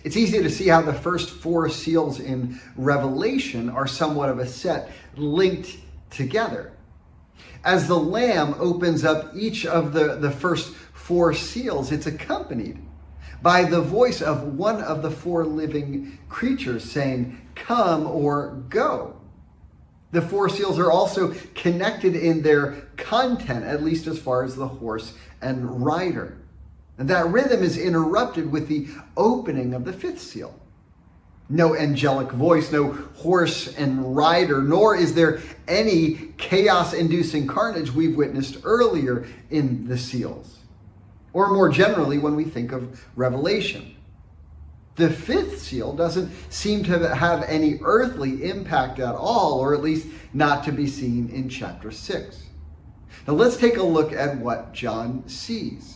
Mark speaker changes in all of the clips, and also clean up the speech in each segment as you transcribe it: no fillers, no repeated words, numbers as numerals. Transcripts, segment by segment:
Speaker 1: It's easy to see how the first four seals in Revelation are somewhat of a set linked together. As the Lamb opens up each of the first four seals, it's accompanied by the voice of one of the four living creatures saying, "Come," or "Go." The four seals are also connected in their content, at least as far as the horse and rider. And that rhythm is interrupted with the opening of the fifth seal. No angelic voice, no horse and rider, nor is there any chaos-inducing carnage we've witnessed earlier in the seals, or more generally when we think of Revelation. The fifth seal doesn't seem to have any earthly impact at all, or at least not to be seen in chapter 6. Now let's take a look at what John sees.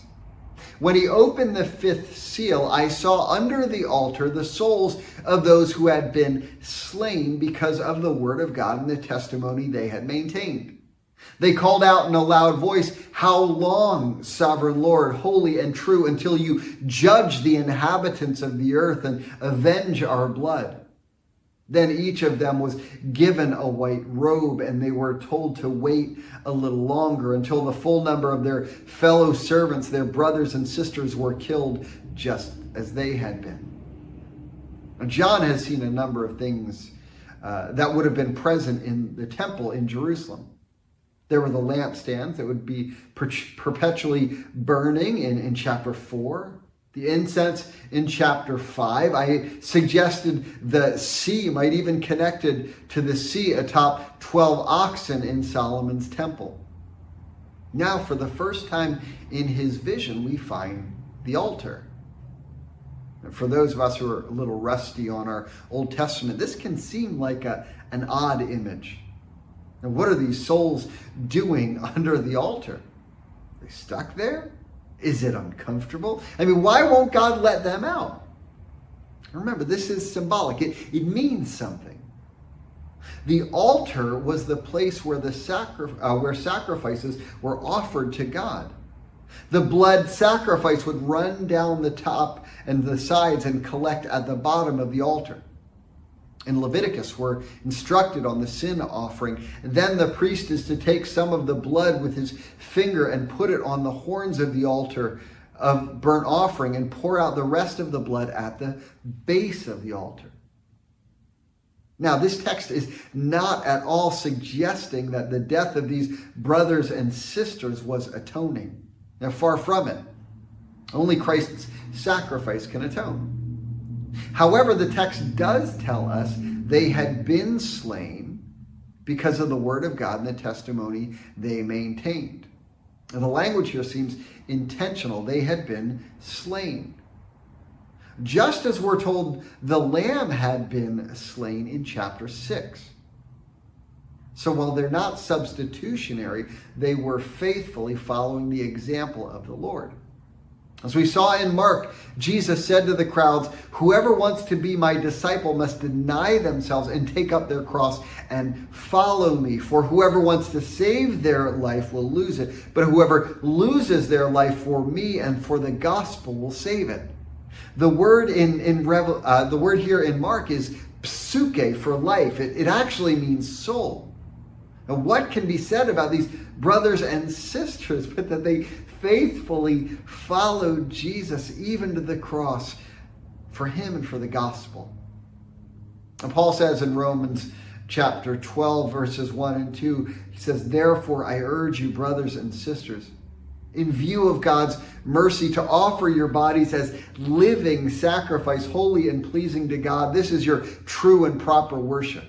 Speaker 1: When he opened the fifth seal, I saw under the altar the souls of those who had been slain because of the word of God and the testimony they had maintained. They called out in a loud voice, "How long, sovereign Lord, holy and true, until you judge the inhabitants of the earth and avenge our blood?" Then each of them was given a white robe, and they were told to wait a little longer until the full number of their fellow servants, their brothers and sisters, were killed just as they had been. Now, John has seen a number of things that would have been present in the temple in Jerusalem. There were the lampstands that would be perpetually burning in chapter 4. The incense in chapter 5. I suggested the sea might even connected to the sea atop 12 oxen in Solomon's temple. Now, for the first time in his vision, we find the altar. And for those of us who are a little rusty on our Old Testament, this can seem like an odd image. And what are these souls doing under the altar? Are they stuck there? Is it uncomfortable? I mean, why won't God let them out? Remember, this is symbolic. It means something. The altar was the place where where sacrifices were offered to God. The blood sacrifice would run down the top and the sides and collect at the bottom of the altar. In Leviticus, we're instructed on the sin offering. Then the priest is to take some of the blood with his finger and put it on the horns of the altar of burnt offering and pour out the rest of the blood at the base of the altar. Now, this text is not at all suggesting that the death of these brothers and sisters was atoning. Now, far from it. Only Christ's sacrifice can atone. However, the text does tell us they had been slain because of the word of God and the testimony they maintained. And the language here seems intentional. They had been slain. Just as we're told the Lamb had been slain in chapter 6. So while they're not substitutionary, they were faithfully following the example of the Lord. As we saw in Mark, Jesus said to the crowds, "Whoever wants to be my disciple must deny themselves and take up their cross and follow me. For whoever wants to save their life will lose it, but whoever loses their life for me and for the gospel will save it." The word the word here in Mark is psuche, for life. It actually means soul. And what can be said about these brothers and sisters but that they faithfully followed Jesus even to the cross for him and for the gospel? And Paul says in Romans chapter 12, verses 1 and 2, he says, "Therefore I urge you, brothers and sisters, in view of God's mercy, to offer your bodies as living sacrifice, holy and pleasing to God. This is your true and proper worship."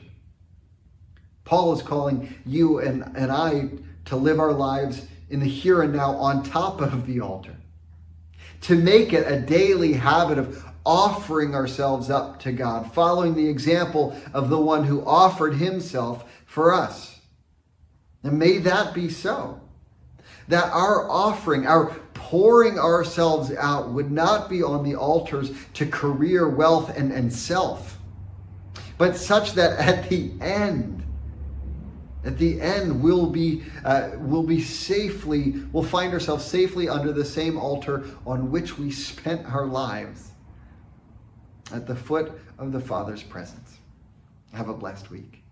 Speaker 1: Paul is calling you and I to live our lives in the here and now on top of the altar. To make it a daily habit of offering ourselves up to God, following the example of the one who offered himself for us. And may that be so. That our offering, our pouring ourselves out would not be on the altars to career, wealth, and self, but such that at the end we'll find ourselves safely under the same altar on which we spent our lives. at the foot of the Father's presence. Have a blessed week.